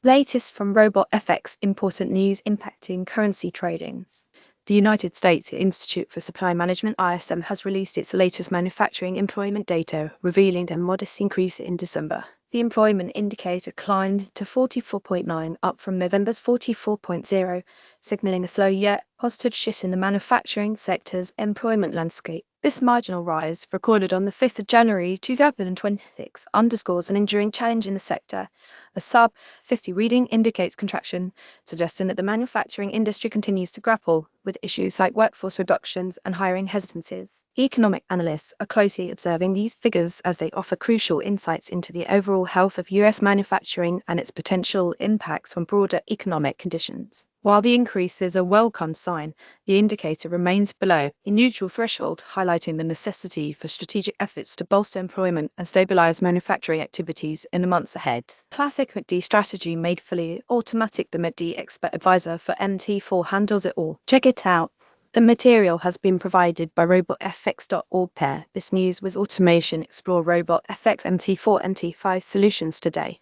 Latest from RobotFX, important news impacting currency trading. The United States Institute for Supply Management (ISM) has released its latest manufacturing employment data, revealing a modest increase in December. The employment indicator climbed to 44.9, up from November's 44.0, signaling a slow yet positive shift in the manufacturing sector's employment landscape. This marginal rise, recorded on the 5th of January 2026, underscores an enduring challenge in the sector. A sub-50 reading indicates contraction, suggesting that the manufacturing industry continues to grapple with issues like workforce reductions and hiring hesitancies. Economic analysts are closely observing these figures as they offer crucial insights into the overall health of U.S. manufacturing and its potential impacts on broader economic conditions. While the increase is a welcome sign, the indicator remains below a neutral threshold, highlighting the necessity for strategic efforts to bolster employment and stabilize manufacturing activities in the months ahead. Classic MACD strategy made fully automatic. The MACD expert advisor for MT4 handles it all. Check it out. The material has been provided by RobotFX.org. This news was automation. Explore RobotFX MT4 MT5 solutions today.